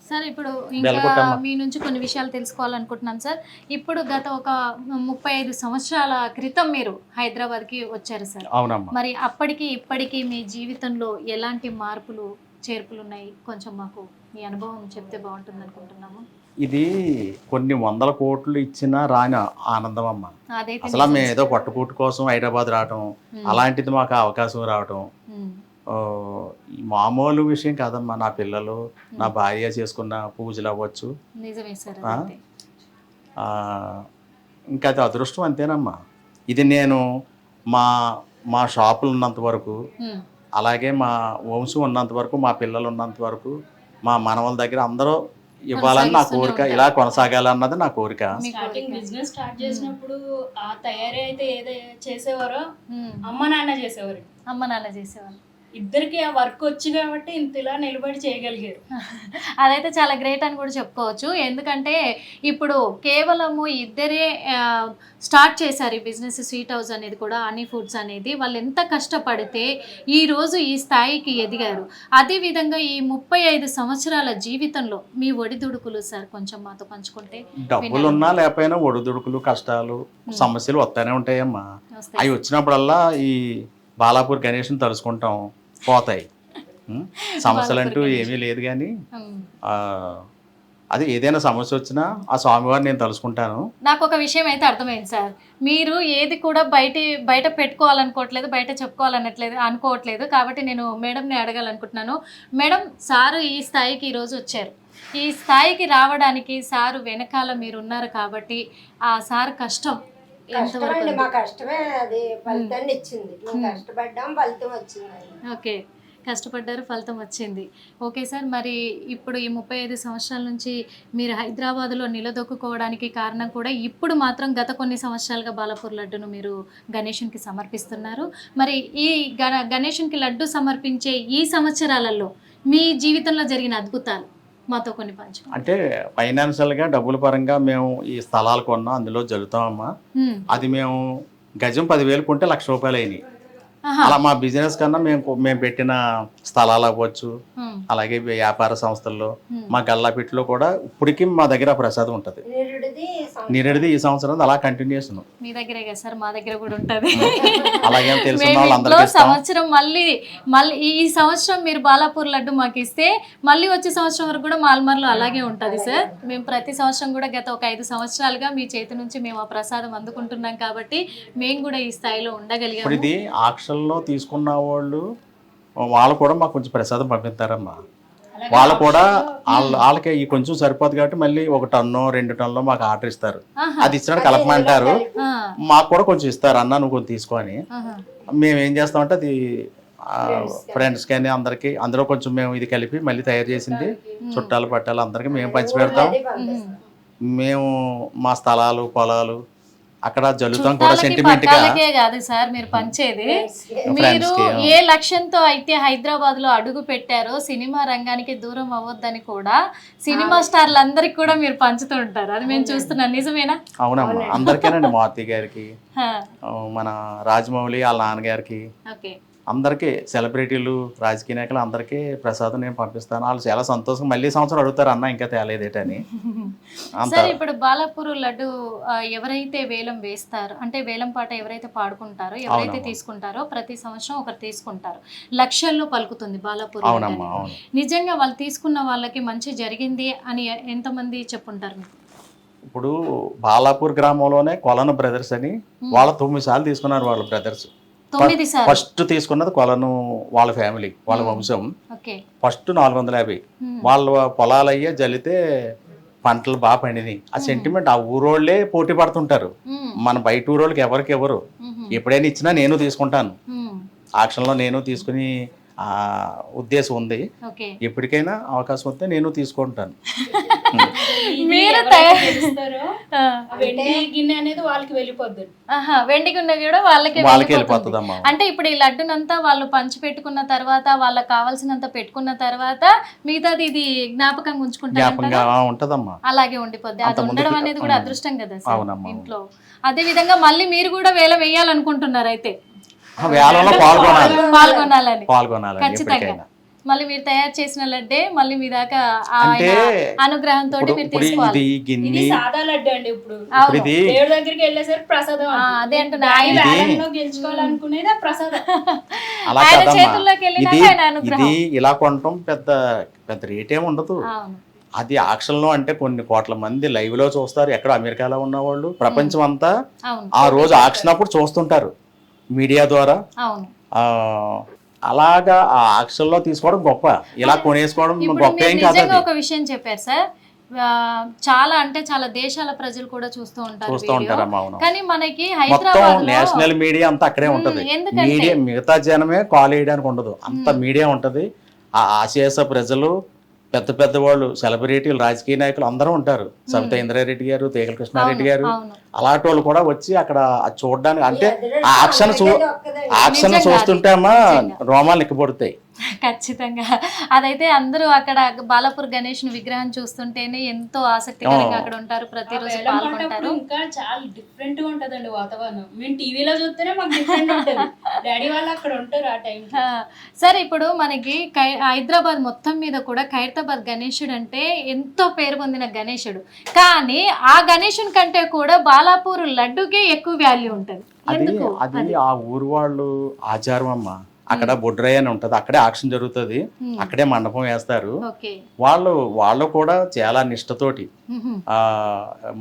సార్ ఇప్పుడు ఇంకా బెల్కొట్టమ్మ. మీ నుంచి కొన్ని విషయాలు తెలుసుకోవాలనుకుంటున్నాను సార్. ఇప్పుడు గత ఒక 35 సంవత్సరాల క్రితం మీరు హైదరాబాద్కి వచ్చారు సార్. అవునమ్మా. మరి అప్పటికి ఇప్పటికి మీ జీవితంలో ఎలాంటి మార్పులు చేర్పులు ఉన్నాయి? కొంచెం మాకు మీ అనుభవం చెప్తే బాగుంటుంది అనుకుంటున్నాము. ఇది కొన్ని వందల కోట్లు ఇచ్చినా రాని ఆనందం అమ్మ. అదైతే అసలు మేము ఏదో పట్టుకూటు కోసం హైదరాబాద్ రావటం, అలాంటిది మాకు అవకాశం రావటం ఈ మామూలు విషయం కాదమ్మా. నా పిల్లలు, నా భార్య చేసుకున్న పూజలు అవ్వచ్చు, నిజమే సార్. ఇంకా అది అదృష్టం అంతేనమ్మా. ఇది నేను మా షాపులు ఉన్నంత వరకు, అలాగే మా వంశం ఉన్నంత వరకు, మా పిల్లలు ఉన్నంత వరకు, మా మనవల దగ్గర అందరూ ఇవ్వాలని నా కోరిక, ఇలా కొనసాగాలన్నది నా కోరిక. స్టార్టింగ్ బిజినెస్ స్టార్ట్ చేసినప్పుడు ఆ తయారీ అయితే ఏదైతే చేసేవారో అమ్మ నాన్న చేసేవారు. ఇద్దరికి ఆ వర్క్ వచ్చి కాబట్టి ఇంత ఇలా నిలబడి చేయగలిగారు. అదైతే చాలా గ్రేట్ అని కూడా చెప్పుకోవచ్చు. ఎందుకంటే ఇప్పుడు కేవలము ఇద్దరే స్టార్ట్ చేశారు ఈ బిజినెస్. స్వీట్ హౌస్ అనేది కూడా, హనీ ఫుడ్స్ అనేది. వాళ్ళు ఎంత కష్టపడితే ఈరోజు ఈ స్థాయికి ఎదిగారు. అదేవిధంగా ఈ 35 సంవత్సరాల జీవితంలో మీ ఒడిదుడుకులు సార్ కొంచెం మాతో పంచుకుంటే. డబ్బులు ఉన్నా లేకపోయినా ఒడిదుడుకులు, కష్టాలు, సమస్యలు వస్తూనే ఉంటాయమ్మా. అవి వచ్చినప్పుడల్లా ఈ బాలాపూర్ గణేష్ని తలుచుకుంటాం, పోతాయి. సమస్యలు అంటూ ఏమీ లేదు. కానీ అది ఏదైనా సమస్య వచ్చినా ఆ స్వామివారిని నేను తలుచుకుంటాను. నాకు ఒక విషయం అయితే అర్థమైంది సార్. మీరు ఏది కూడా బయట పెట్టుకోవాలనుకోవట్లేదు, బయట అనుకోవట్లేదు. కాబట్టి నేను మేడంని అడగాలనుకుంటున్నాను. మేడం, సారు ఈ స్థాయికి ఈరోజు వచ్చారు. ఈ స్థాయికి రావడానికి సారు వెనకాల మీరు ఉన్నారు కాబట్టి ఆ సార్ కష్టం కష్టమండి, మా కష్టమే అది ఫలితాన్ని ఇచ్చింది. మేము కష్టపడ్డాం, ఫలితం వచ్చింది. ఓకే, కష్టపడ్డారు, ఫలితం వచ్చింది. ఓకే సార్, మరి ఇప్పుడు ఈ 35 సంవత్సరాల నుంచి మీరు హైదరాబాద్లో నిలదొక్కుకోవడానికి కారణం కూడా ఇప్పుడు మాత్రం గత కొన్ని సంవత్సరాలుగా బాలాపూర్ లడ్డును మీరు గణేషునికి సమర్పిస్తున్నారు. మరి ఈ గణేషునికి లడ్డు సమర్పించే ఈ సంవత్సరాలలో మీ జీవితంలో జరిగిన అద్భుతాలు మాతో కొన్ని పంచు. అంటే ఫైనాన్షియల్గా డబ్బుల పరంగా మేము ఈ స్థలాలు కొన్నాం, అందులో జరుగుతామమ్మా. అది మేము గజం 10,000 కొంటే ₹1,00,000 అయినాయి. అలా మా బిజినెస్ కన్నా మేము పెట్టిన స్థలాలు అవ్వచ్చు, అలాగే వ్యాపార సంస్థల్లో, మా గల్లాపెట్టులో కూడా ఇప్పటికీ మా దగ్గర ప్రసాదం ఉంటుంది. నిరుడిది ఈ సంవత్సరం అలా కంటిన్యూషన్. మీ దగ్గరే కదా సార్, మా దగ్గర కూడా ఉంటుంది. అలాగే తెలిసిన వాళ్ళందరికీ సంవత్సరం మళ్ళీ ఈ సంవత్సరం మీరు బాలాపూర్ లడ్డు మాకు ఇస్తే మళ్ళీ వచ్చే సంవత్సరం వరకు కూడా మాల్మర్లో అలాగే ఉంటుంది సార్. మేము ప్రతి సంవత్సరం కూడా గత ఒక 5 సంవత్సరాలుగా మీ చేతి నుంచి మేము ఆ ప్రసాదం అందుకుంటున్నాం కాబట్టి మేము కూడా ఈ స్థాయిలో ఉండగలిగాము. ఇది ఆక్షన్లో తీసుకున్న వాళ్ళు కూడా మాకు కొంచెం ప్రసాదం పంపిస్తారమ్మా. వాళ్ళు కూడా వాళ్ళకి ఈ కొంచెం సరిపోదు కాబట్టి మళ్ళీ 1 టన్ను 2 టన్నులో మాకు ఆర్డర్ ఇస్తారు. అది ఇచ్చినట్టు కలపమంటారు, మాకు కూడా కొంచెం ఇస్తారు. అన్న నువ్వు కొంచెం తీసుకొని మేము ఏం చేస్తామంటే అది ఫ్రెండ్స్ కానీ అందరికి అందులో కొంచెం మేము ఇది కలిపి మళ్ళీ తయారు చేసింది చుట్టాలు పట్టాలు అందరికి మేము పంచి పెడతాం. మేము మా స్థలాలు, పొలాలు అక్కడ జల్లుతాం కూడా. సెంటిమెంట్ కాదు సార్ మీరు పంచేది. మీరు ఏ లక్ష్యంతో అయితే హైదరాబాద్ లో అడుగు పెట్టారో సినిమా రంగానికి దూరం అవ్వద్దని కూడా సినిమా స్టార్లు అందరికి కూడా మీరు పంచుతూ ఉంటారు. అది మేము చూస్తున్నాం, నిజమేనా? అవునమ్మా, అందరికేనండి. మారుతి గారికి, మన రాజమౌళి వాళ్ళ నాన్నగారికి, అందరికీ సెలబ్రిటీలు, రాజకీయ నాయకులు అందరికీ ప్రసాదం నేను పంపిస్తాను. వాళ్ళు చాలా సంతోషం. మళ్ళీ సంవత్సరం అడుగుతారు, అన్న ఇంకా తేలేదేటని. సార్ ఇప్పుడు బాలాపూర్ లడ్డు ఎవరైతే వేలం వేస్తారు, అంటే వేలం పాట ఎవరైతే పాడుకుంటారో, ఎవరైతే తీసుకుంటారో ప్రతి సంవత్సరం ఒకరు తీసుకుంటారు. లక్షల్లో పలుకుతుంది బాలాపూర్. నిజంగా వాళ్ళు తీసుకున్న వాళ్ళకి మంచి జరిగింది అని ఎంతమంది చెప్పుంటారు మీకు? ఇప్పుడు బాలాపూర్ గ్రామంలోనే కొలను బ్రదర్స్ అని వాళ్ళ 9 సార్లు తీసుకున్నారు. వాళ్ళ బ్రదర్స్ ఫస్ట్ తీసుకున్నది కొలను, వాళ్ళ ఫ్యామిలీ, వాళ్ళ వంశం. ఫస్ట్ 450 వాళ్ళ పొలాలు అయ్యే జల్లితే పంటలు బాగా పండినాయి. ఆ సెంటిమెంట్ ఆ ఊరోళ్ళే పోటీ పడుతుంటారు. మన బయట ఊరోళ్ళకి ఎవరికి ఎవరు. ఎప్పుడైనా ఇచ్చినా నేను తీసుకుంటాను. ఆక్షన్లో నేను తీసుకుని ఉద్దేశం ఉంది. ఎప్పటికైనా అవకాశం వస్తే నేను తీసుకుంటాను. మీరు వెండి గిన్నె అనేది వాళ్ళకి వెళ్ళిపోద్ది. వెండి గిన్నె కూడా వాళ్ళకి వెళ్ళిపోతుంది. అంటే ఇప్పుడు ఈ లడ్డునంతా వాళ్ళు పంచి పెట్టుకున్న తర్వాత, వాళ్ళకి కావాల్సినంత పెట్టుకున్న తర్వాత మిగతాది ఇది జ్ఞాపకంగా ఉంటదమ్మా. అలాగే ఉండిపోద్ది. అది ఉండడం అనేది కూడా అదృష్టం కదా సార్ ఇంట్లో. అదే విధంగా మళ్ళీ మీరు కూడా వేలం వేయాలనుకుంటున్నారు అయితే? పాల్గొనాలని ఖచ్చితంగా మళ్ళీ మీరు తయారు చేసిన లడ్డే మళ్ళీ మీ దాకా అంటే అనుగ్రహంతో మీరు ఇప్పుడు తీసుకోవాలి. ఇది ఇది గిన్ని సాదా లడ్డు అండి. ఇప్పుడు ఇప్పుడు ఇది దేవుడి దగ్గరికి వెళ్ళేసరికి ప్రసాదం అదే అంటున్నా, ఆయన ఇది- వేలంలో గెలుచుకోవాలనుకునేది ఆ ప్రసాదం. అలా ఆయన కదమ్మా, చేతుల్లోకి వెళ్ళినాక ఇది ఆయన అనుగ్రహం. ఇది ఇలా కొనటం పెద్ద పెద్ద రేట్ ఏమి ఉండదు. అవును. అది ఆక్షన్లో అంటే కొన్ని కోట్ల మంది లైవ్ లో చూస్తారు. ఎక్కడ అమెరికాలో ఉన్న వాళ్ళు ప్రపంచం అంతా అవును. ఆ రోజు ఆక్షన్ అప్పుడు చూస్తుంటారు మీడియా ద్వారా. అవును. ఆ అలాగా ఆ ఆక్షన్ లో తీసుకోవడం గొప్ప, ఇలా కొనేసుకోవడం ఇప్పుడు గొప్ప మీరు ఏం కాదు. నిజంగా అది ఒక విషయం చెప్పారు సార్. చాలా అంటే చాలా దేశాల ప్రజలు కూడా చూస్తూ ఉంటారు చూస్తూ వీడియో. ఉంటారమ్మా. అవును, కానీ మనకి మొత్తం హైదరాబాద్ లో నేషనల్ మీడియా అంతా అక్కడే ఉంటది. ఎందుకంటే- మీడియా మిగతా జనమే కాల్ వేయడానికి ఉండదు, అంత మీడియా ఉంటది. ఆ ఆశేష ప్రజలు, పెద్ద పెద్ద వాళ్ళు, సెలబ్రిటీలు, రాజకీయ నాయకులు అందరూ ఉంటారు. సవితా ఇంద్రారెడ్డి గారు, తీగల కృష్ణారెడ్డి గారు, అవును. అలాంటి వాళ్ళు కూడా వచ్చి అక్కడ అది చూడడానికి, అంటే ఆ ఆక్షన్ నిజంగా చూస్తుంటే అమ్మా రోమాలు ఎక్కిపడుతాయి. ఖచ్చితంగా అదైతే అందరూ అక్కడ బాలాపూర్ గణేష్ విగ్రహం చూస్తుంటేనే ఎంతో ఆసక్తికరంగా అక్కడ ఉంటారు, ప్రతిరోజు వేలం పాల్గొంటారు. పాటప్పుడు ఇంకా చాలా డిఫరెంట్ గా ఉంటదండి వాతావరణం. మేము టీవీలో చూస్తేనే మాకు డిఫరెంట్ ఉంటది. డాడీ వాళ్ళు అక్కడ ఉంటారు ఆ టైం. సరే, ఇప్పుడు మనకి హైదరాబాద్ మొత్తం మీద కూడా ఖైరతాబాద్ గణేశుడు అంటే ఎంతో పేరు పొందిన గణేశుడు. కానీ ఆ గణేశుని కంటే కూడా బాలాపూర్ లడ్డుకే ఎక్కువ వాల్యూ ఉంటది. అది ఎందుకు? అది ఆ ఊరు వాళ్ళు ఆచారం అమ్మా. అక్కడ బొడ్రయ్య అని ఉంటది, అక్కడే ఆక్షన్ జరుగుతుంది, అక్కడే మండపం వేస్తారు. ఓకే. వాళ్ళు కూడా చాలా నిష్టతోటి మ్హూ. ఆ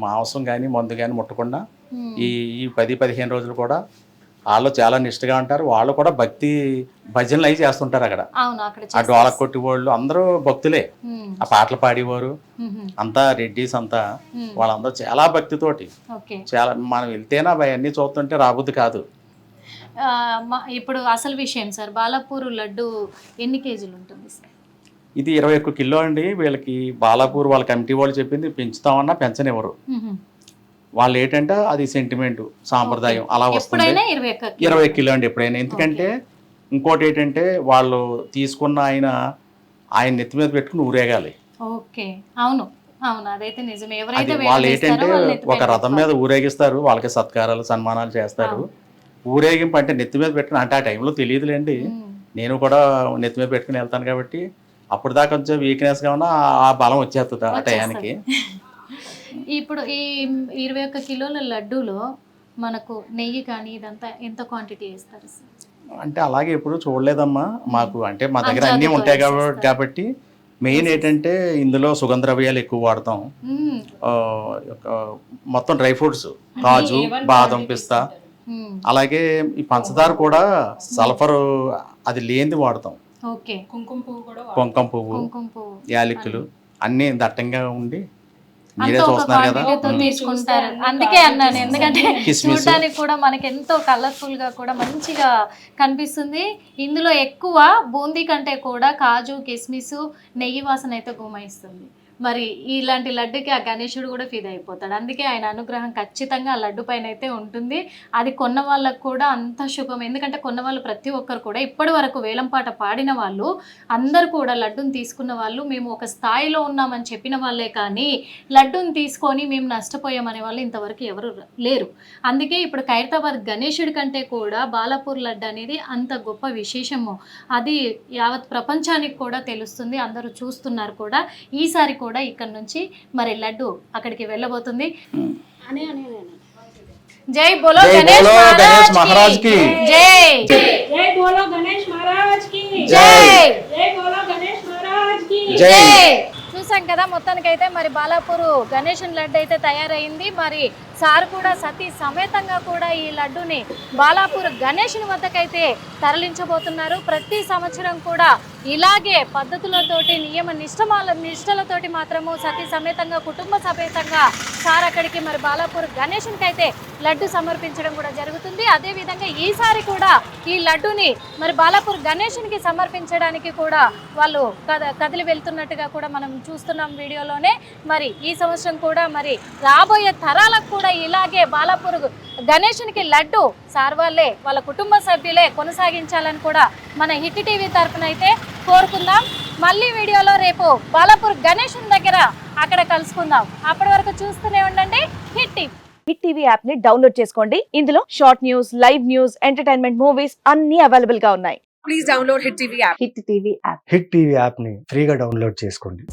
మాంసం కానీ మందు కానీ ముట్టకుండా ఈ 10-15 రోజులు కూడా వాళ్ళు చాలా నిష్టగా ఉంటారు. వాళ్ళు కూడా భక్తి భజనలు అవి చేస్తుంటారు అక్కడ. అవును, అక్కడ ఆ డోల కొట్టి వాళ్ళు అందరూ భక్తులే, మ్. ఆ పాటలు పాడేవారు మ్హూ. అంతా రెడ్డిస్ అంతా, వాళ్ళందరూ చాలా భక్తితోటి. ఓకే. చాలా మనం వెళ్తేనా అవన్నీ చూస్తుంటే రాబుద్ది కాదు. ఇప్పుడు అసలు విషయం సార్, బాలాపూర్ లడ్డు ఎన్ని కేజీలు ఉంటుంది సార్? ఇది 21 కిలో అండి. వీళ్ళకి బాలాపూర్ వాళ్ళ కమిటీ వాళ్ళు చెప్పింది పెంచుతామన్నా పెంచనివ్వరు. మ్హూ. వాళ్ళు ఏంటంటే అది సెంటిమెంట్, సాంప్రదాయం అలా వస్తుంది. ఎప్పుడైనా 21 20 కిలో అండి ఎప్పుడైనా. ఎందుకంటే ఇంకోటి ఏంటంటే వాళ్ళు తీసుకున్న ఆయన నెత్తి మీద పెట్టుకుని ఊరేగాలి. ఓకే. అవును, అవును, అదైతే నిజమే. అది ఎవరైతే వాళ్ళు వేస్తారో ఏంటంటే వాళ్ళ నెత్తి ఒక పైన రథం మీద ఊరేగిస్తారు, వాళ్ళకి సత్కారాలు సన్మానాలు చేస్తారు. ఊరేగింపు అంటే నెత్తి మీద పెట్టుకుని, అంటే ఆ టైంలో తెలియదులేండి, నేను కూడా నెత్తి మీద పెట్టుకుని వెళ్తాను కాబట్టి అప్పుడు దాకా కొంచెం వీక్నెస్గా ఉన్నా ఆ బలం వచ్చేస్తుంది ఆ టయానికి. ఇప్పుడు ఈ 21 కిలోల లడ్డూలో మనకు నెయ్యి కానీ ఇదంతా ఎంత క్వాంటిటీ వేస్తారు సార్? అంటే అలాగే ఎప్పుడు చూడలేదమ్మా మాకు. అంటే మా దగ్గర అన్నీ ఉంటాయి కాబట్టి మెయిన్ ఏంటంటే ఇందులో సుగంధ ద్రవ్యాలు ఎక్కువ వాడతాం. మొత్తం డ్రై ఫ్రూట్స్, కాజు, బాదం, పిస్తా, అలాగే ఈ పంచదార కూడా సల్ఫర్ అది లేనిది వాడతాం. ఓకే. కుంకుమ పువ్వు కూడా కుంకుమ పువ్వు, కుంకుమ పువ్వు, యాలకులు అన్నీ దట్టంగా ఉండి మీరే అంతా ఒక చూస్తున్నారు కదా. క్వాంటిటీతో తీసుకుంటారు. అందుకే అన్నాను, ఎందుకంటే కిస్మిస్. చూడడానికి కూడా మనకి ఎంతో కలర్ఫుల్ గా కూడా మంచిగా కనిపిస్తుంది. ఇందులో ఎక్కువ బూందీ కంటే కూడా కాజు, కిస్మిస్, నెయ్యి వాసన అయితే గుమాయిస్తుంది. మరి ఇలాంటి లడ్డుకి ఆ గణేశుడు కూడా ఫీదా అయిపోతాడు. అందుకే ఆయన అనుగ్రహం ఖచ్చితంగా ఆ లడ్డు పైన అయితే ఉంటుంది. అది కొన్న వాళ్ళకు కూడా అంత శుభం. ఎందుకంటే కొన్న వాళ్ళు ప్రతి ఒక్కరు కూడా ఇప్పటి వరకు వేలంపాట పాడిన వాళ్ళు అందరూ కూడా లడ్డుని తీసుకున్న వాళ్ళు మేము ఒక స్థాయిలో ఉన్నామని చెప్పిన వాళ్ళే, కానీ లడ్డుని తీసుకొని మేము నష్టపోయామనే వాళ్ళు ఇంతవరకు ఎవరు లేరు. అందుకే ఇప్పుడు ఖైరతాబాద్ గణేశుడి కంటే కూడా బాలాపూర్ లడ్డు అనేది అంత గొప్ప విశేషము. అది యావత్ ప్రపంచానికి కూడా తెలుస్తుంది, అందరూ చూస్తున్నారు కూడా. ఈసారి కూడా ఇక్కడ నుంచి మరి లడ్డు అక్కడికి వెళ్ళబోతుంది. జై బోలో గణేష్ మహారాజ్ కి జై. జై బోలో గణేష్ మహారాజ్ కి జై. జై బోలో గణేష్ మహారాజ్ కి జై. చూసాం కదా, మొత్తానికైతే మరి బాలాపూర్ గణేశన్ లడ్డు అయితే తయారైంది. మరి సార్ కూడా సతీ సమేతంగా కూడా ఈ లడ్డుని బాలాపూర్ గణేశుని వద్దకైతే తరలించబోతున్నారు. ప్రతి సంవత్సరం కూడా ఇలాగే పద్ధతులతోటి నియమ నిష్టలతోటి మాత్రము సతీ సమేతంగా కుటుంబ సమేతంగా సార్ అక్కడికి మరి బాలాపూర్ గణేశునికి అయితే లడ్డు సమర్పించడం కూడా జరుగుతుంది. అదేవిధంగా ఈసారి కూడా ఈ లడ్డుని మరి బాలాపూర్ గణేశునికి సమర్పించడానికి కూడా వాళ్ళు కదిలి వెళ్తున్నట్టుగా కూడా మనం చూస్తున్నాం వీడియోలోనే. మరి ఈ సంవత్సరం కూడా మరి రాబోయే తరాలకు కూడా ఇలాగే బాలాపూర్ గణేశునికి లడ్డు సార్ వాళ్ళే వాళ్ళ కుటుంబ సభ్యులే కొనసాగించాలని కూడా మన హిట్ టీవీ తరఫున అయితే కోరుకుందాం. మళ్ళీ వీడియోలో రేపు బాలాపూర్ గణేశుని దగ్గర అక్కడ కలుసుకుందాం. అప్పటి వరకు చూస్తూనే ఉండండి hit TV. Hit TV app ని డౌన్లోడ్ చేసుకోండి. ఇందులో short news, live news, entertainment movies అన్ని అవైలబుల్ గా ఉన్నాయి. హిట్ టీవీ యాప్ని ఫ్రీగా డౌన్లోడ్ చేసుకోండి.